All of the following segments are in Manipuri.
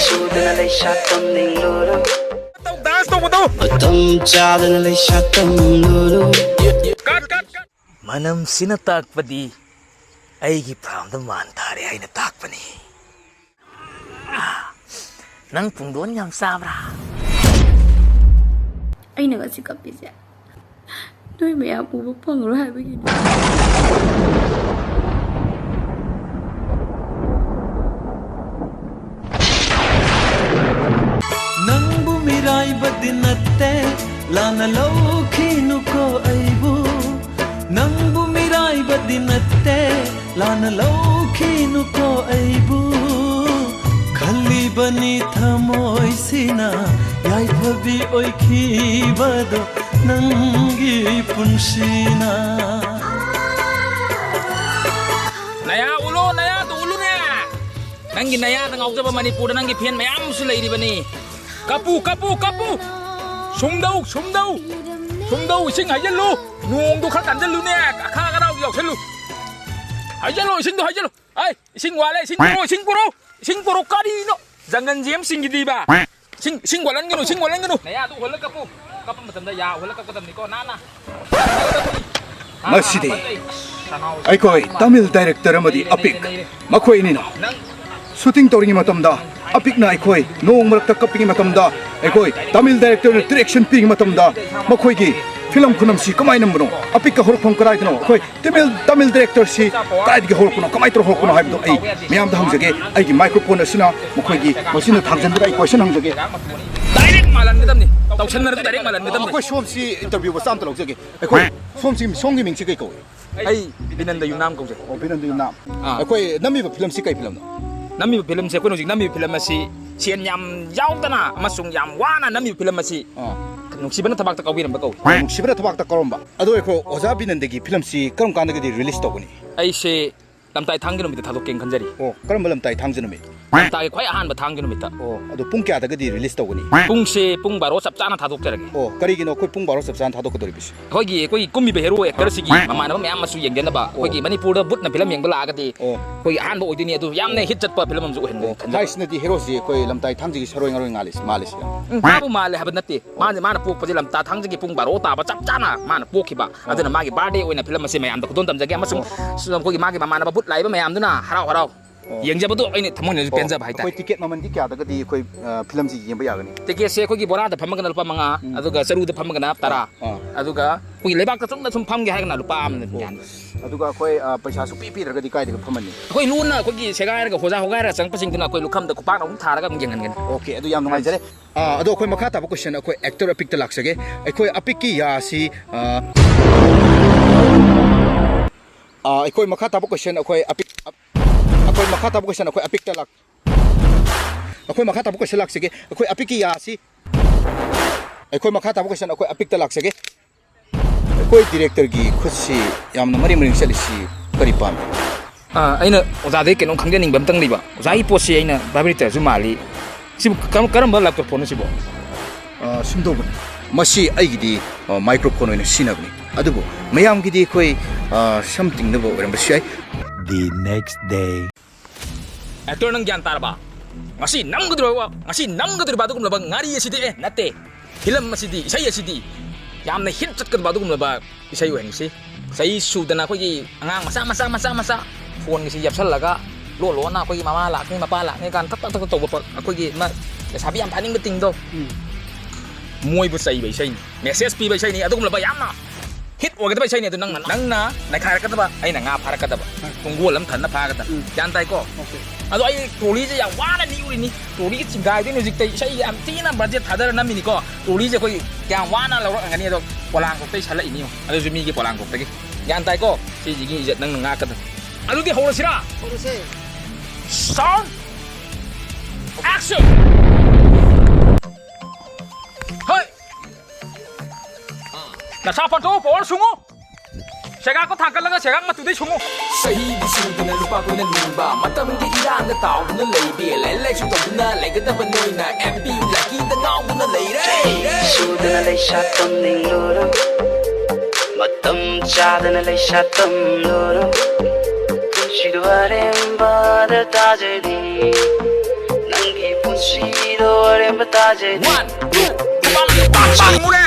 ꯁꯨꯗꯅ ꯂꯩꯁꯥꯠꯇꯝ ꯅꯤꯡꯂꯨꯔꯝ ꯗꯥꯟꯁ ꯇꯧꯕꯗꯣ ꯃꯇꯝ ꯆꯥꯗꯅ ꯂꯩꯁꯥꯠꯇꯝ ꯂꯨꯔꯝ ꯃꯅꯝꯁꯤꯅ ꯇꯥꯛꯄꯗꯤ ꯑꯩꯒꯤ ꯐꯥꯝꯗ ꯃꯥꯟ ꯇꯥꯔꯦ ꯍꯥꯏꯅ ꯇꯥꯛꯄꯅꯤ. ꯅꯪ ꯄꯨꯡꯗꯣꯟ ꯌꯥꯝ ꯆꯥꯕ꯭ꯔꯥ? ꯑꯩꯅ ꯉꯁꯤ ꯀꯞꯄꯤꯁꯦ ꯅꯣꯏ ꯃꯌꯥꯝ ꯎꯕ ꯐꯪꯉꯔꯣꯏ ꯍꯥꯏꯕꯒꯤꯅꯤ. ꯅꯪꯕꯨ ꯃꯤꯔꯥꯏꯕꯗꯤ ꯅꯠꯇꯦ ꯂꯥꯟꯅ ꯂꯧꯈꯤꯅꯨꯀꯣ ꯑꯩꯕꯨ ꯅꯪꯕꯨ ꯃꯤꯔꯥꯏꯕꯗꯤ ꯅꯠꯇꯦ ꯂꯥꯟꯅ ꯂꯧꯈꯤꯅꯨꯀꯣ ꯑꯩꯕꯨ ꯈꯜꯂꯤꯕꯅꯤ ꯊꯃꯣꯏꯁꯤꯅ ꯌꯥꯏꯐꯕꯤ ꯑꯣꯏꯈꯤꯕꯗꯣ ꯅꯪꯒꯤ ꯄꯨꯟꯁꯤꯅ. ꯅꯌꯥ ꯎꯂꯣ ꯅꯌꯥꯗꯣ ꯎꯂꯨꯅꯦ. ꯅꯪꯒꯤ ꯅꯌꯥꯗ ꯉꯥꯎꯖꯕ ꯃꯅꯤꯄꯨꯔꯗ ꯅꯪꯒꯤ ꯐꯦꯟ ꯃꯌꯥꯝꯁꯨ ꯂꯩꯔꯤꯕꯅꯤ. ꯀꯞꯄꯨ ꯀꯞꯄꯨ ꯀꯞꯄꯨ. ꯁꯨꯝꯗꯧ ꯁꯨꯝꯗꯧ ꯁꯨꯝꯗꯧ 이싱 ꯍꯩꯖꯜꯂꯨ. ꯅꯣꯡꯗꯣ ꯈꯔ ꯀꯟꯖꯜꯂꯨꯅꯦ. ꯑꯈꯥ ꯑꯔꯥꯎ ꯌꯥꯎꯁꯜꯂꯨ. ꯍꯩꯖꯜꯂꯨ 이싱도 ꯍꯩꯖꯜꯂꯨ. ꯑꯩ 이싱 ꯋꯥꯠꯂꯦ. 이싱 ꯄꯨꯔꯣ 이싱 ꯄꯨꯔꯣ. 이싱 ꯄꯨꯔꯣ ꯀꯔꯤꯅꯣ? ꯖꯪꯒꯟ ꯖꯦꯝꯁꯤꯡꯒꯤꯗꯤꯕ. 이싱 ꯋꯥꯠꯍꯟꯒꯅꯨ 이싱 ꯋꯥꯠꯍꯟꯒꯅꯨ. ꯅꯌꯥꯗꯣ ꯎꯍꯜꯂ ꯀꯞꯄꯨ. ꯀꯞꯄ ꯃꯇꯝꯗ ꯌꯥ ꯎꯍꯜꯂ ꯀꯞꯀꯗꯕꯅꯤꯀꯣ ꯅꯥꯟꯅ. ꯃꯁꯤꯗꯤ ꯑꯩꯈꯣꯏ ꯇꯥꯃꯤꯜ ꯗꯥꯏꯔꯦꯛꯇꯔ ꯑꯃꯗꯤ ꯑꯄꯤꯛ ꯃꯈꯣꯏꯅꯤꯅ ꯁꯨꯇꯤꯡ ꯇꯧꯔꯤꯉꯩ ꯃꯇꯝꯗ ꯑꯄꯤꯛꯅ ꯑꯩꯈꯣꯏ ꯅꯣꯡ ꯃꯔꯛꯇ ꯀꯞꯄꯤꯉꯩ ꯃꯇꯝꯗ ꯑꯩꯈꯣꯏ ꯇꯥꯃꯤꯜ ꯗꯥꯏꯔꯦꯛꯇꯔꯅ ꯗꯤꯔꯦꯛꯁꯟ ꯄꯤꯉꯩ ꯃꯇꯝꯗ ꯃꯈꯣꯏꯒꯤ ꯐꯤꯂꯝ ꯈꯨꯅꯝꯁꯤ ꯀꯃꯥꯏꯅꯝꯕꯅꯣ ꯑꯄꯤꯛꯀ ꯍꯧꯔꯛꯐꯝ ꯀꯗꯥꯏꯗꯅꯣ ꯑꯩꯈꯣꯏ ꯇꯥꯃꯤꯜ ꯗꯥꯏꯔꯦꯛꯇꯔꯁꯤ ꯀꯗꯥꯏꯗꯒꯤ ꯍꯧꯔꯛꯄꯅꯣ ꯀꯃꯥꯏꯅ ꯇꯧꯔ ꯍꯧꯔꯛꯄꯅꯣ ꯍꯥꯏꯕꯗꯣ ꯑꯩ ꯃꯌꯥꯝꯗ ꯍꯪꯖꯒꯦ. ꯑꯩꯒꯤ ꯃꯥꯏꯀ꯭ꯔꯣꯐꯣꯟ ꯑꯁꯤꯅ ꯃꯈꯣꯏꯒꯤ ꯃꯁꯤꯅ ꯊꯥꯡꯖꯟꯕꯗ ꯑꯩ ꯀꯣꯏꯁꯟ ꯍꯪꯖꯒꯦ. ꯗꯥꯏꯔꯦꯛ ꯃꯥꯜꯍꯟꯒꯗꯕꯅꯤ. ꯇꯧꯁꯟꯅꯔꯁꯨ ꯗꯥꯏꯔꯦꯛ ꯃꯥꯜꯍꯟꯒꯗꯕꯅꯤ. ꯑꯩꯈꯣꯏ ꯁꯣꯝꯁꯤ ꯏꯟꯇꯔꯚ꯭ꯌꯨ ꯃꯆꯥ ꯑꯃꯇ ꯂꯧꯖꯒꯦ. ꯑꯩꯈꯣꯏ ꯁꯣꯝꯒꯤ ꯃꯤꯡꯁꯤ ꯀꯩ ꯀꯧꯏ? ꯑꯩ ꯕꯤꯅꯟꯗ ꯌꯨꯝꯅꯥꯝ ꯀꯧꯖꯩ. ꯑꯣꯕꯤꯅꯟꯗ ꯌꯨꯝꯅꯥꯝ. ꯑꯩꯈꯣꯏ ꯅꯝꯃꯤꯕ ꯐꯤꯂꯝꯁꯤ ꯀꯩ ꯐꯤꯂꯝꯅꯣ? ꯅꯝꯃꯤꯕ ꯐꯤꯂꯝꯁꯦ ꯑꯩꯈꯣꯏꯅ ꯍꯧꯖꯤꯛ ꯅꯝꯃꯤꯕ ꯐꯤꯂꯝ ꯑꯁꯤ ꯁꯦꯟ ꯌꯥꯝ ꯌꯥꯎꯗꯅ ꯑꯃꯁꯨꯡ ꯌꯥꯝ ꯋꯥꯅ ꯅꯝꯃꯤꯕ ꯐꯤꯂꯝ ꯑꯁꯤ ꯅꯨꯡꯁꯤꯕꯅ ꯊꯕꯥꯛꯇ ꯀꯥꯎꯕꯤꯔꯝꯕ ꯀꯧꯏ. ꯅꯨꯡꯁꯤꯕꯅ ꯊꯕꯥꯛꯇ ꯀꯧꯔꯝꯕ. ꯑꯗꯣ ꯑꯩꯈꯣꯏ ꯑꯣꯖꯥ ꯕꯤꯅꯟꯗꯒꯤ ꯐꯤꯂꯝꯁꯤ ꯀꯔꯝ ꯀꯥꯟꯗꯒꯗꯤ ꯔꯤꯂꯤꯁ ꯇꯧꯒꯅꯤ? ꯑꯩꯁꯦ ꯂꯝꯇꯥꯏ ꯊꯥꯡꯒꯤ ꯅꯨꯃꯤꯠꯇ ꯊꯥꯗꯣꯛꯀꯦꯅ ꯈꯟꯖꯔꯤ. ꯑꯣ ꯀꯔꯝꯕ ꯂꯝꯇꯥꯏ ꯊꯥꯡꯖ ꯅꯨꯃꯤꯠ? ꯂꯝꯇꯥꯒꯤ ꯈ꯭ꯋꯥꯏ ꯑꯍꯥꯟꯕ ꯊꯥꯡꯒꯤ ꯅꯨꯃꯤꯠꯇ. ꯑꯣ ꯑꯗꯣ ꯄꯨꯡ ꯀꯌꯥꯗꯒꯗꯤ ꯔꯤꯂꯤꯁ ꯇꯧꯒꯅꯤ? ꯄꯨꯡꯁꯦ ꯄꯨꯡ 12 ꯆꯞ ꯆꯥꯅ ꯊꯥꯗꯣꯛꯆꯔꯒꯦ. ꯑꯣ ꯀꯔꯤꯒꯤꯅꯣ ꯑꯩꯈꯣꯏ ꯄꯨꯡ 12 ꯆꯞ ꯆꯥꯅ ꯊꯥꯗꯣꯛꯀꯗꯧꯔꯤꯕꯁꯤ? ꯑꯩꯈꯣꯏꯒꯤ ꯀꯨꯝꯃꯤꯕ ꯍꯦꯔꯣ ꯑꯦꯛꯇꯔꯁꯤꯒꯤ ꯃꯃꯥꯟꯅꯕ ꯃꯌꯥꯝ ꯑꯃꯁꯨ ꯌꯦꯡꯖꯅꯕ ꯑꯩꯈꯣꯏꯒꯤ ꯃꯅꯤꯄꯨꯔꯗ ꯕꯨꯠꯅ ꯐꯤꯂꯝ ꯌꯦꯡꯕ ꯂꯥꯛꯑꯒꯗꯤ ꯑꯩꯈꯣꯏꯒꯤ ꯑꯍꯥꯟꯕ ꯑꯣꯏꯗꯣꯏꯅꯤ. ꯑꯗꯨ ꯌꯥꯝꯅ ꯍꯤꯠ ꯆꯠꯄ ꯐꯤꯂꯝ ꯑꯃꯁꯨ ꯑꯣꯏꯍꯟꯒꯅꯤ. ꯍꯥꯏꯁꯤꯅꯗꯤ ꯍꯦꯔꯣꯁꯤ ꯑꯩꯈꯣꯏ ꯂꯝꯇꯥꯏ ꯊꯥꯡꯖꯒꯤ ꯁꯔꯣꯏ ꯉꯔꯣꯏ ꯃꯥꯜꯂꯤꯁꯤ. ꯃꯥꯕꯨ ꯃꯥꯜꯂꯦ ꯍꯥꯏꯕ ꯅꯠꯇꯦ. ꯃꯥꯅ ꯄꯣꯛꯄꯁꯦ ꯂꯝꯇꯥ ꯊꯥꯡꯖꯒꯤ ꯄꯨꯡ 12 ꯇꯥꯕ ꯆꯞ ꯆꯥꯅ ꯃꯥꯅ ꯄꯣꯛꯈꯤꯕ. ꯑꯗꯨꯅ ꯃꯥꯒꯤ ꯕꯥꯔꯗꯦ ꯑꯣꯏꯅ ꯐꯤꯂꯝ ꯑꯁꯤ ꯃꯌꯥꯝꯗ ꯈꯨꯗꯣꯜ ꯇꯝꯖꯒꯦ ꯑꯃꯁꯨꯡ ꯑꯩꯈꯣꯏꯒꯤ ꯃꯥꯒꯤ ꯃꯃꯥꯟꯅꯕ ꯕꯨꯠ ꯂꯥꯛꯏꯕ ꯃꯌꯥꯝꯗꯨꯅ ꯍꯔꯥꯎ ꯍꯔꯥꯎ ꯌꯦꯡꯖꯕꯗꯣ ꯑꯩꯅ ꯊꯃꯣꯏꯅꯁꯨ ꯄꯦꯟꯖꯕ ꯍꯥꯏꯇꯥꯔꯦ. ꯑꯩꯈꯣꯏ ꯇꯤꯀꯦꯠ ꯃꯃꯜꯗꯤ ꯀꯌꯥꯗꯒꯗꯤ ꯑꯩꯈꯣꯏ ꯐꯤꯂꯝꯁꯤ ꯌꯦꯡꯕ ꯌꯥꯒꯅꯤ? ꯇꯤꯀꯦꯠꯁꯦ ꯑꯩꯈꯣꯏꯒꯤ ꯕꯣꯔꯥꯗ ꯐꯝꯃꯒꯅ ꯂꯨꯄꯥ 5, ꯑꯗꯨꯒ ꯆꯔꯨꯗ ꯐꯝꯃꯒꯅ 10, ꯑꯗꯨꯒ ꯑꯩꯈꯣꯏꯒꯤ ꯂꯩꯕꯥꯛꯇ ꯁꯨꯝ ꯐꯝꯒꯦ ꯍꯥꯏꯔꯒꯅ ꯂꯨꯄꯥ 1 ꯌꯥꯅꯤ. ꯑꯗꯨꯒ ꯑꯩꯈꯣꯏ ꯄꯩꯁꯥ ꯁꯨꯄꯤ ꯄꯤꯗ꯭ꯔꯒꯗꯤ ꯀꯥꯏꯗꯒ ꯐꯝꯍꯟꯅꯤ? ꯑꯩꯈꯣꯏ ꯂꯣꯟꯅ ꯑꯩꯈꯣꯏꯒꯤ ꯁꯦꯒꯥꯏꯔꯒ ꯍꯣꯒꯥꯏꯔꯒ ꯆꯪꯉꯛꯄꯁꯤꯡꯗꯨꯅ ꯑꯩꯈꯣꯏ ꯂꯨꯈꯝꯗ ꯈꯨꯄꯥꯛꯅ ꯑꯃꯨꯛ ꯊꯥꯔꯒ ꯑꯃꯨꯛ ꯌꯦꯡꯍꯟꯒꯅꯤ. ꯑꯣꯀꯦ ꯑꯗꯨ ꯌꯥꯝ ꯅꯨꯡꯉꯥꯏꯖꯔꯦ. ꯑꯗꯣ ꯑꯩꯈꯣꯏ ꯃꯈꯥ ꯇꯥꯕ ꯀꯣꯏꯁꯟ ꯑꯩꯈꯣꯏ ꯑꯦꯛꯇꯔ ꯑꯄꯤꯛꯇ ꯂꯥꯛꯆꯒꯦ. ꯑꯩꯈꯣꯏ ꯑꯄꯤꯛꯀꯤ ꯌꯥꯁꯤ ꯑꯩꯈꯣꯏ ꯃꯈꯥ ꯇꯥꯕ ꯀꯣꯏꯁꯟ ꯑꯩꯈꯣꯏ ꯃꯈꯥ ꯇꯥꯕ ꯀꯣꯏꯁꯟ ꯑꯩꯈꯣꯏ ꯑꯄꯤꯛꯇ ꯑꯩꯈꯣꯏ ꯃꯈꯥ ꯇꯥꯕ ꯀꯣꯏꯁꯟ ꯂꯥꯛꯆꯒꯦ. ꯑꯩꯈꯣꯏ ꯑꯄꯤꯛꯀꯤ ꯌꯥꯁꯤ ꯑꯩꯈꯣꯏ ꯃꯈꯥ ꯇꯥꯕ ꯀꯣꯏꯁꯟ ꯑꯩꯈꯣꯏ ꯑꯄꯤꯛꯇ ꯂꯥꯛꯆꯒꯦ. ꯑꯩꯈꯣꯏ ꯗꯤꯔꯦꯛꯇꯔꯒꯤ ꯈꯨꯠꯁꯤ ꯌꯥꯝꯅ ꯃꯔꯤꯡ ꯆꯠꯂꯤꯁꯤ ꯀꯔꯤ ꯄꯥꯝꯃꯤ? ꯑꯩꯅ ꯑꯣꯖꯥꯗꯒꯤ ꯀꯩꯅꯣꯝ ꯈꯪꯖꯅꯤꯡꯕ ꯑꯝꯇꯪ ꯂꯩꯕ. ꯑꯣꯖꯥꯒꯤ ꯄꯣꯠꯁꯤ ꯑꯩꯅ ꯚꯥꯏꯕ꯭ꯔꯦꯇꯔꯁꯨ ꯃꯥꯜꯂꯤ. ꯁꯤꯕꯨ ꯀꯔꯝꯕ ꯂꯦꯞꯇꯣꯞ ꯐꯣꯟꯅꯣ ꯁꯤꯕꯨ? ꯁꯨꯝꯗꯧꯕꯅꯤ. ꯃꯁꯤ ꯑꯩꯒꯤꯗꯤ ꯃꯥꯏꯀ꯭ꯔꯣꯐꯣꯟ ꯑꯣꯏꯅ ꯁꯤꯖꯤꯟꯅꯕꯅꯤ. ꯑꯗꯨꯕꯨ ꯃꯌꯥꯝꯒꯤꯗꯤ ꯑꯩꯈꯣꯏ ꯁꯝ ꯇꯤꯡꯅꯕ ꯑꯣꯏꯔꯝꯕꯁꯨ ꯌꯥꯏ. The next day. ꯑꯦꯛꯇꯔ ꯅꯪ ꯒ꯭ꯌꯥꯟ ꯇꯥꯔꯕ? ngasi namgadurba adugumlaba ngari asidi natte film asidi isai asidi yamna hit chatkadba adugumlaba isai ohensi sai sudana khoi angang masa phone ngisi yapsallaga lo na khoi mama lakni mapa lakni kan tak toba khoi ma sabi yam phaning beting do moi bu sai bai sai message pi bai sai ni adugumlaba yamna hit ogadaba sai ni adu nangna nakharakadaba aina nga pharakadaba tungol lam thanna phagada yan tai ko ado ai troli je ya wana ni uri ni troli ki gai de music tai sai am tina budget thadar na mini ko troli je koi kyang wana lo ngani ado polang ko tai sala ini ado ju mi ki polang ko tagi yan tai ko si ji gi je nang nga ka ado di horosira horose sound action hai na sa pan to por sungo sega ko thakalaga sega ma tu dei sungo sahi di suduna lupa ko na lumba matam di iran na taw na lady lele chu to na lega da banoi na mp lucky da naw na lady suduna lay shatam ning loram matam chadana lay shatam loram shiduarem bada tajedi nangi pun ꯅꯨꯡꯁꯤꯗ ꯋꯥꯔꯦꯝ ꯇꯥꯖꯩ One, two, ꯄꯥꯡꯉꯨꯅꯦ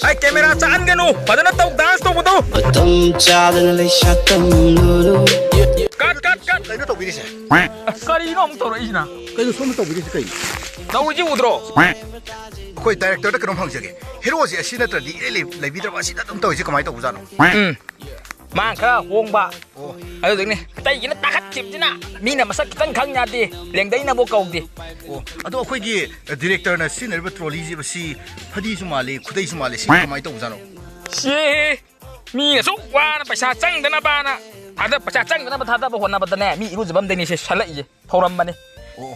ꯑꯩ ꯀꯦꯃꯦꯔꯥ ꯆꯥꯍꯟꯒꯅꯨ ꯐꯖꯅ ꯇꯧ ꯗꯥꯟꯁ ꯇꯧꯕꯗꯣ ꯃꯇꯝ ꯆꯥꯗꯅ ꯂꯩꯁꯥ ꯇꯝꯂꯨꯔꯨ ꯀꯠ ꯀꯩꯅꯣ ꯇꯧꯕꯤꯔꯤꯁꯦ ꯀꯔꯤꯅꯣ ꯑꯃꯨꯛ ꯇꯧꯔꯛꯏꯁꯤꯅ ꯀꯩꯅꯣ ꯁꯣꯝꯅ ꯇꯧꯕꯤꯔꯤꯁꯦ ꯀꯩ ꯇꯧꯔꯤꯁꯤ ꯎꯗ꯭ꯔꯣ ꯑꯩꯈꯣꯏ ꯗꯥꯏꯔꯦꯛꯇꯔꯗ ꯀꯩꯅꯣꯝ ꯍꯪꯖꯒꯦ ꯍꯦꯔꯣꯁꯦ ꯑꯁꯤ ꯅꯠꯇ꯭ꯔꯗꯤ ꯏꯔꯩ ꯂꯩꯕꯤꯗ꯭ꯔꯕ ꯑꯁꯤꯗ ꯑꯗꯨꯝ ꯇꯧꯔꯤꯁꯦ ꯀꯃꯥꯏꯅ ꯇꯧꯕꯖꯥꯠꯅꯣ ꯃꯥ ꯈꯔ ꯍꯣꯡꯕ ꯑꯗꯨꯗꯨꯅꯦ ꯑꯇꯩꯒꯤꯅ ꯇꯥꯈꯠꯈꯤꯕꯁꯤꯅ ꯃꯤꯅ ꯃꯁꯛ ꯈꯤꯇꯪ ꯈꯪ ꯌꯥꯗꯦ ꯂꯦꯡꯗꯩꯅꯕꯨ ꯀꯧꯗꯦ ꯑꯣ ꯑꯗꯣ ꯑꯩꯈꯣꯏꯒꯤ ꯗꯤꯔꯦꯛꯇꯔꯅ ꯁꯤꯖꯤꯟꯅꯔꯤꯕ ꯇ꯭ꯔꯣꯂꯤꯁꯤꯕ ꯁꯤ ꯐꯗꯤꯁꯨ ꯃꯥꯜꯂꯤ ꯈꯨꯗꯩꯁꯨ ꯃꯥꯜꯂꯤ ꯁꯤ ꯀꯃꯥꯏꯅ ꯇꯧꯕꯖꯥꯠꯅꯣ ꯁꯤ ꯃꯤꯅ ꯑꯁꯨꯛ ꯋꯥꯅ ꯄꯩꯁꯥ ꯆꯪꯗꯅꯕꯅ ꯄꯩꯁꯥ ꯆꯪꯗꯅꯕ ꯊꯥꯗꯕ ꯍꯣꯠꯅꯕꯗꯅꯦ ꯃꯤ ꯏꯔꯨꯖꯕꯝꯗꯩꯅꯤ ꯁꯤ ꯁꯜꯂꯛꯏꯁꯦ ꯊꯧꯔꯝꯕꯅꯤ ꯑꯣ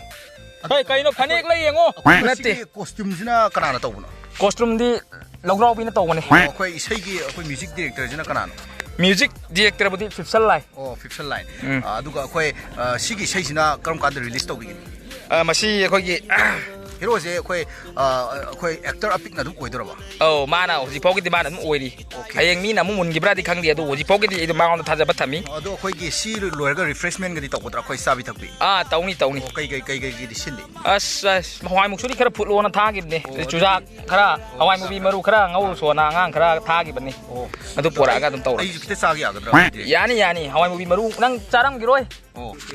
ꯍꯣꯏ ꯀꯩꯅꯣ ꯐꯅꯦꯛ ꯂꯩ ꯌꯦꯡꯉꯣ ꯅꯠꯇꯦ ꯀꯣꯁꯇ꯭ꯌꯨꯝꯁꯤꯅ ꯀꯅꯥꯅ ꯇꯧꯕꯅꯣ ꯀꯣꯁꯇ꯭ꯌꯨꯝꯗꯤ ꯂꯧꯒ꯭ꯔꯥꯎꯕꯤꯅ ꯇꯧꯕꯅꯤ ꯑꯩꯈꯣꯏ ꯏꯁꯩꯒꯤ ꯑꯩꯈꯣꯏ ꯃ꯭ꯌꯨꯖꯤꯛ ꯗꯤꯔꯦꯛꯇꯔꯁꯤꯅ ꯀꯅꯥꯅꯣ ꯃ꯭ꯌꯨꯖꯤꯛ ꯗꯤꯔꯦꯛꯇꯔꯕꯨꯗꯤ ꯐꯤꯞꯁꯟ ꯂꯥꯏ ꯑꯣ ꯐꯤꯞꯁꯟ ꯂꯥꯏꯟ ꯑꯗꯨꯒ ꯑꯩꯈꯣꯏ ꯁꯤꯒꯤ ꯏꯁꯩꯁꯤꯅ ꯀꯔꯝ ꯀꯥꯟꯗ ꯔꯤꯂꯤꯁ ꯇꯧꯕꯤꯒꯅꯤ ꯃꯁꯤ ꯑꯩꯈꯣꯏꯒꯤ ꯍꯦꯔꯣꯁꯦ ꯑꯩꯈꯣꯏ ꯑꯦꯛꯇꯔ ꯑꯄꯤꯛꯅ ꯑꯗꯨꯝ ꯑꯣꯏꯗꯣꯔꯕ ꯑꯧ ꯃꯥꯅ ꯍꯧꯖꯤꯛꯐꯥꯎꯒꯤꯗꯤ ꯃꯥꯅ ꯑꯗꯨꯝ ꯑꯣꯏꯔꯤ ꯍꯌꯦꯡ ꯃꯤꯅ ꯑꯃꯨꯛ ꯃꯨꯟꯈꯤꯕ꯭ꯔꯥꯗꯤ ꯈꯪꯗꯦ ꯑꯗꯨ ꯍꯧꯖꯤꯛꯐꯥꯎꯒꯤꯗꯤ ꯑꯩ ꯃꯉꯣꯟꯗ ꯊꯥꯖꯕ ꯊꯝꯃꯤ ꯑꯗꯣ ꯑꯩꯈꯣꯏꯒꯤ ꯁꯤ ꯂꯣꯏꯔꯒ ꯔꯤꯐ꯭ꯔꯦꯁꯃꯦꯟꯒꯗꯤ ꯇꯧꯒꯗ꯭ꯔꯥ ꯑꯩꯈꯣꯏ ꯆꯥꯕꯤ ꯊꯛꯄꯤ ꯇꯧꯅꯤ ꯇꯧꯅꯤ ꯀꯩꯒꯤꯗꯤ ꯁꯤꯜꯂꯤ ꯑꯁ ꯍꯋꯥꯏ ꯃꯨꯛꯁꯨꯗꯤ ꯈꯔ ꯐꯨꯠꯂꯣꯅ ꯊꯥꯈꯤꯕꯅꯦ ꯆꯨꯖꯥꯛ ꯈꯔ ꯍꯋꯥꯏ ꯃꯨꯕꯤ ꯃꯔꯨ ꯈꯔ ꯉꯧꯔꯨꯁꯣꯅ ꯑꯉꯥꯡ ꯈꯔ ꯊꯥꯈꯤꯕꯅꯤ ꯑꯗꯨ ꯄꯣꯔꯛꯑꯒ ꯑꯗꯨꯝ ꯇꯧꯔꯦ ꯑꯩꯁꯨ ꯈꯤꯇ ꯆꯥꯒ ꯌꯥꯒꯗ꯭ꯔꯥ ꯌꯥꯅꯤ ꯌꯥꯅꯤ ꯍꯋꯥꯏ ꯃꯨꯕꯤ ꯃꯔꯨ ꯅꯪ ꯆꯥꯔꯝꯈꯤꯔꯣꯏ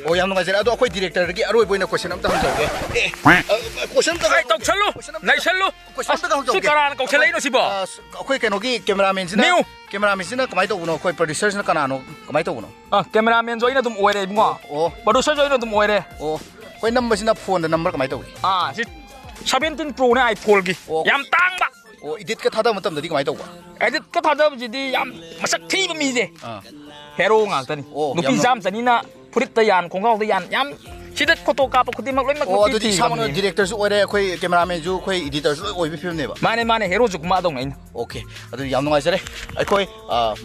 ꯑꯣ ꯌꯥꯝ ꯅꯨꯡꯉꯥꯏꯖꯔꯦ ꯑꯗꯣ ꯑꯩꯈꯣꯏ ꯗꯤꯔꯦꯛꯇꯔꯗꯒꯤ ꯑꯔꯣꯏꯕ ꯑꯣꯏꯅ ꯀꯣꯏꯁꯟ ꯑꯝꯇ ꯍꯪꯖꯧꯒꯦ ꯀꯣꯏꯁꯟ ꯑꯝꯇ ꯇꯧꯁꯜꯂꯨ ꯅꯩꯁꯜꯂꯨ ꯁꯤ ꯀꯅꯥꯅ ꯀꯧꯁꯜꯂꯛꯏꯅꯣ ꯁꯤꯕꯣ ꯑꯩꯈꯣꯏ ꯀꯩꯅꯣꯒꯤ ꯀꯦꯃꯦꯔꯥꯃꯦꯟꯁꯤꯅ ꯀꯃꯥꯏꯅ ꯇꯧꯕꯅꯣ ꯑꯩꯈꯣꯏ ꯄ꯭ꯔꯣꯗ꯭ꯌꯨꯁꯔꯁꯤꯅ ꯀꯅꯥꯅꯣ ꯀꯃꯥꯏꯅ ꯇꯧꯕꯅꯣ ꯀꯦꯃꯦꯔꯥꯃꯦꯟꯁꯨ ꯑꯩꯅ ꯑꯗꯨꯝ ꯑꯣꯏꯔꯦ ꯏꯕꯨꯡꯉꯣ ꯄ꯭ꯔꯣꯗ꯭ꯌꯨꯁꯔꯁꯨ ꯑꯩꯅ ꯑꯗꯨꯝ ꯑꯣꯏꯔꯦ ꯑꯩꯈꯣꯏ ꯅꯝꯕꯁꯤꯅ ꯐꯣꯟꯗ ꯅꯝꯕꯔ ꯀꯃꯥꯏꯅ ꯇꯧꯏ ꯁꯤ 17 Proꯅꯦ iPhoneꯒꯤ ꯌꯥꯝ ꯇꯥꯡꯕ ꯏꯗꯤꯠꯀ ꯊꯥꯗꯕ ꯃꯇꯝꯗꯗꯤ ꯀꯃꯥꯏꯅ ꯇꯧꯕ ꯑꯦꯗꯤꯠꯀ ꯊꯥꯗꯕꯁꯤꯗꯤ ꯌꯥꯝ ꯃꯁꯛ ꯊꯤꯕ ꯃꯤꯁꯦ ꯍꯦꯔꯣ ꯉꯥꯛꯇꯅꯤ ꯅꯨꯄꯤ ꯆꯥꯝꯆꯅꯤꯅ ꯐꯨꯔꯤꯠꯇ ꯌꯥꯟ ꯈꯣꯡꯒ꯭ꯔꯥꯎꯗ ꯌꯥꯟ ꯌꯥꯝ ꯁꯤꯗ ꯐꯣꯇꯣ ꯀꯥꯞꯄ ꯈꯨꯗꯤꯡꯃꯛ ꯂꯣꯏꯅꯃꯛ ꯑꯗꯨꯗꯤ ꯏꯁꯥꯃꯛꯅ ꯗꯤꯔꯦꯛꯇꯔꯁꯨ ꯑꯣꯏꯔꯦ ꯑꯩꯈꯣꯏ ꯀꯦꯃꯦꯔꯥꯃꯦꯟꯁꯨ ꯑꯩꯈꯣꯏ ꯏꯗꯤꯇꯔꯁꯨ ꯂꯣꯏ ꯑꯣꯏꯕ ꯐꯤꯕꯝꯅꯦꯕ ꯃꯥꯅꯦ ꯍꯦꯔꯣꯁꯨ ꯀꯨꯝꯃ ꯑꯗꯧꯅ ꯑꯩꯅ ꯑꯣꯀꯦ ꯑꯗꯨꯗꯤ ꯌꯥꯝ ꯅꯨꯡꯉꯥꯏꯖꯔꯦ ꯑꯩꯈꯣꯏ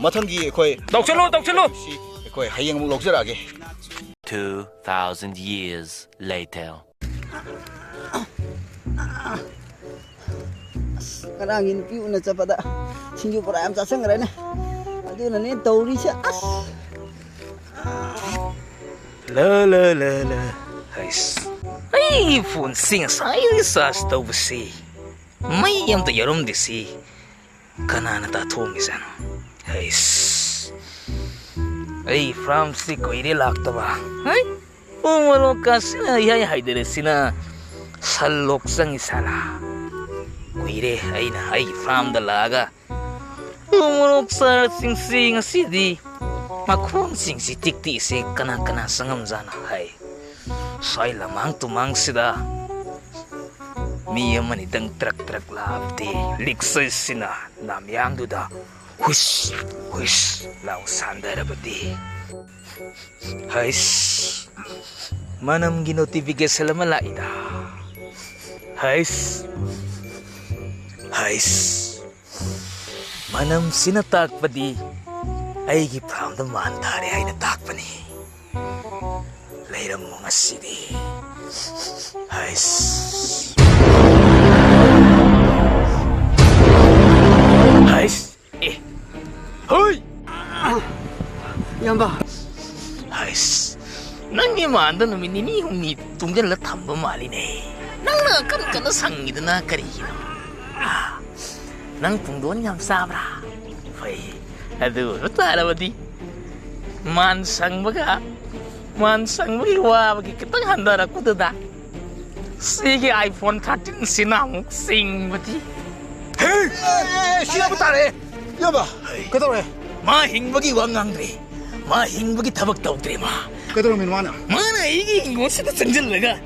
ꯃꯊꯪꯒꯤ ꯑꯩꯈꯣꯏ ꯇꯧꯁꯜꯂꯨ ꯁꯤ ꯑꯩꯈꯣꯏ ꯍꯌꯦꯡ ꯑꯃꯨꯛ ꯂꯧꯖꯔꯛꯑꯒꯦ 2,000 years later. Karangin pi una chapada sinju pura am chasang rene aduna ne taurisa La Hais Ai phun sing sai sas tau si Mai yam ta yarum di si Kanana ta thong isan Hais Ai from si koire lakta ba Hai umaro kasina yai haidere sina Salok sang isala Kuire aina ai from the laga umurok sa sing asidi makhon sing si tikti se kana sangam jana hai sai lamang tumang sida mi amani dang trak labde liksai sina namyang duda hush law sandarabadi hais manam gi notification lamala ida hais Manam sinatakpadi ay gipram da mandari ay natakpani. Layram mo nga sidi. Hais. Hoy! yamba Hais. Nang imanda no minini humi tungjan la thamba mali ne. Nang na kan sangida na karihino. Nang pungdon yam sabra Fay Adu Utarabadi Mansang baga Wa bagi kitang handara ko dada Sige iPhone 13 sinamuk sing bati Hey! Sila mo tare! Yaba! Kadore! Mahing bagi wangang dre Mahing bagi tabak tau dre ma Kadore minwana Mana igi ingo sa sanjal laga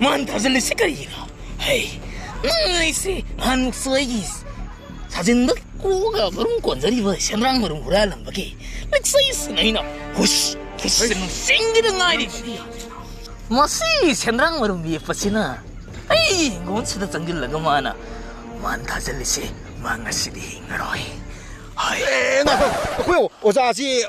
Man tazali sikarina Hey Naisi hanuk suagis 사진도 꼬가 그런 건자리 뭐 현랑 그런 후라는 밖에 렉사이스 나이나 후시 생기는 아이리 마시 현랑 그런 위에 빠지나 아이 곤스다 정길라가 많아 많다 절리시 망아시디 ngaroi 하이 ꯑꯩꯈꯣꯏ ꯑꯣꯖꯥꯁꯤ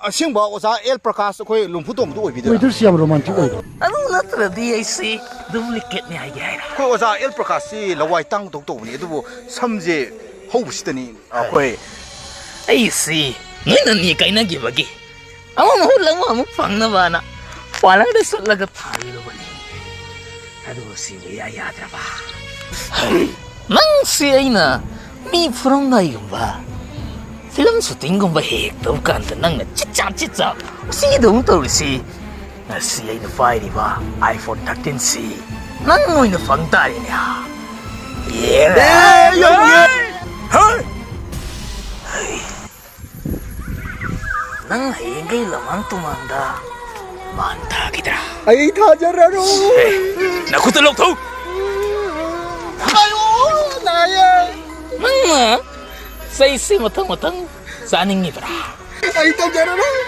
ꯑꯁꯦꯡꯕ ꯑꯣꯖꯥ ꯑꯦꯜ ꯄ꯭ꯔꯀꯥꯁ ꯑꯩꯈꯣꯏ ꯂꯨꯝꯐꯨꯇꯣꯝꯕꯗꯣ ꯑꯣꯏꯕꯤꯗꯣꯏꯔꯥ weather yam romantic oi ꯑꯗꯨ ꯅꯠꯇ꯭ꯔꯗꯤ ꯑꯩꯁꯤ ꯗꯨꯄ꯭ꯂꯤꯀꯦꯠꯅꯤ ꯍꯥꯏꯒꯦ ꯍꯥꯏꯔ ꯑꯩꯈꯣꯏ ꯑꯣꯖꯥ ꯑꯦꯜ ꯄ꯭ꯔꯀꯥꯁꯁꯤ ꯂꯋꯥꯏ ꯇꯥꯡꯗꯧ ꯇꯧꯕꯅꯤ ꯑꯗꯨꯕꯨ ꯁꯝꯁꯦ ꯍꯧꯕꯁꯤꯗꯅꯤ ꯑꯩꯈꯣꯏ ꯑꯩꯁꯤ ꯅꯣꯏꯅ ꯅꯤ ꯀꯥꯏꯅꯈꯤꯕꯒꯤ ꯑꯃ ꯃꯍꯨꯠ ꯑꯃꯨꯛ ꯐꯪꯅꯕꯅ ꯄꯥꯔꯂꯔꯗ ꯆꯠꯂꯒ ꯊꯥꯕꯤꯔꯕꯅꯤ ꯑꯗꯨ ꯁꯤꯕ ꯌꯥꯗ꯭ꯔꯕ ꯅꯪꯁꯤ ꯑꯩꯅ ꯃꯤ ꯐꯨꯔꯝꯗꯥꯏꯒꯨꯝꯕ ꯐꯤꯂꯝ ꯁꯨꯇꯤꯡꯒꯨꯝꯕ ꯍꯦꯛ ꯇꯧ ꯀꯥꯟꯗ ꯅꯪꯅ ꯆꯤꯠꯆꯥ ꯎꯁꯤꯗꯧ ꯇꯧꯔꯤꯁꯤ ꯉꯁꯤ ꯑꯩꯅ ꯄꯥꯏꯔꯤꯕ iPhone 13C ꯅꯪ ꯑꯣꯏꯅ ꯐꯪ ꯇꯥꯔꯦꯅꯦ ꯅꯪ ꯍꯌꯦꯡꯒꯩ ꯂꯃꯥꯡ ꯇꯨꯃꯥꯡꯗ ꯃꯥꯟ ꯊꯥꯈꯤꯗ꯭ꯔꯥ ꯑꯩ ꯊꯥꯖꯔꯔꯣꯏ. 나쿠타 럭토 ꯅꯪꯅ ꯆꯩꯁꯤ ꯃꯊꯪ ꯆꯥꯅꯤꯡꯉꯤꯕ꯭ꯔꯥ ꯑꯩ ꯇꯧꯖꯔꯔꯣꯏ.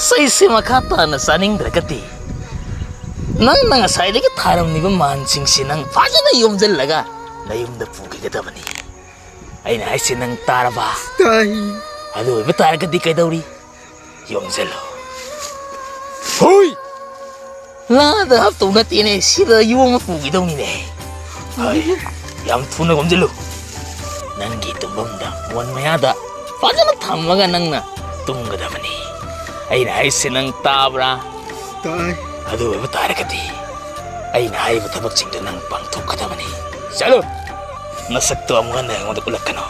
ꯆꯩꯁꯤ ꯃꯈꯥ ꯇꯥꯅ ꯆꯥꯅꯤꯡꯗ꯭ꯔꯒꯗꯤ ꯅꯪꯅ ꯉꯁꯥꯏꯗꯒꯤ ꯊꯥꯔꯝꯂꯤꯕ ꯃꯥꯟꯁꯤꯡꯁꯤ ꯅꯪ ꯐꯖꯅ ꯌꯣꯝꯁꯤꯜꯂꯒ ꯅꯌꯨꯝꯗ ꯄꯨꯈꯤꯒꯗꯕꯅꯤ ꯑꯩꯅ ꯍꯥꯏꯁꯤ ꯅꯪ ꯇꯥꯔꯕ ꯇꯥꯏ. ꯑꯗꯨ ꯑꯣꯏꯕ ꯇꯥꯔꯒꯗꯤ ꯀꯩꯗꯧꯔꯤ ꯌꯣꯝꯁꯤꯜꯂꯣ ꯍꯣꯏ ꯂꯥꯗ ꯍꯥꯞꯇꯧ ꯅꯠꯇꯦꯅꯦ ꯁꯤꯗ ꯌꯣꯝꯃ ꯄꯨꯈꯤꯗꯧꯅꯤꯅꯦ ꯍꯣꯏ ꯌꯥꯝ ꯊꯨꯅ ꯌꯣꯝꯁꯤꯜꯂꯨ ꯅꯪꯒꯤ ꯇꯨꯝꯐꯝꯗ ꯃꯣꯟ ꯃꯌꯥꯗ ꯐꯖꯅ ꯊꯝꯃꯒ ꯅꯪꯅ ꯇꯨꯝꯒꯗꯕꯅꯤ ꯑꯩꯅ ꯍꯥꯏꯁꯤ ꯅꯪ ꯇꯥꯕ꯭ꯔꯥ ꯇꯥꯏ. ꯑꯗꯨ ꯑꯣꯏꯕ ꯇꯥꯔꯒꯗꯤ ꯑꯩꯅ ꯍꯥꯏꯔꯤꯕ ꯊꯕꯛꯁꯤꯡꯗꯨ ꯅꯪ ꯄꯥꯡꯊꯣꯛꯀꯗꯕꯅꯤ ꯆꯠꯂꯣ ꯅꯁꯛꯇꯣ ꯑꯃꯨꯛ ꯍꯟꯅ ꯑꯩꯉꯣꯟꯗ ꯎꯠꯂꯛꯀꯅꯣ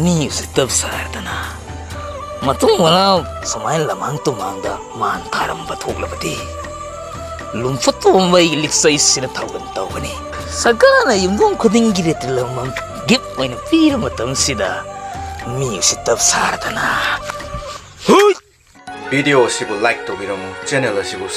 ꯃꯤ ꯎꯁꯤꯠꯇꯕ ꯁꯥꯔꯗꯅ ꯃꯇꯨꯡ ꯃꯅꯥꯎ ꯁꯨꯃꯥꯏꯅ ꯂꯃꯥꯡ ꯇꯨꯃꯥꯡꯗ ꯃꯥꯟ ꯊꯥꯔꯝꯕ ꯊꯣꯛꯂꯕꯗꯤ ꯂꯨꯝꯐꯨꯠꯇꯣꯝꯕ ꯑꯩꯒꯤ ꯂꯤꯛꯆꯩꯁꯤꯅ ꯊꯧꯒꯟ ꯇꯧꯒꯅꯤ ꯁꯔꯀꯥꯔꯅ ꯌꯨꯝꯊꯣꯡ ꯈꯨꯗꯤꯡꯒꯤ ꯔꯦꯇꯤꯜ ꯑꯃꯃꯝ ꯒꯤꯐ ꯑꯣꯏꯅ ꯄꯤꯔ ꯃꯇꯝꯁꯤꯗ ꯃꯤ ꯎꯁꯤꯠꯇꯕ ꯁꯥꯔꯗꯅ ꯚꯤꯗꯤꯑꯣ ꯑꯁꯤꯕꯨ ꯂꯥꯏꯛ ꯇꯧꯕꯤꯔꯝꯃꯨ ꯆꯦꯅꯦꯜ ꯑꯁꯤꯕꯨ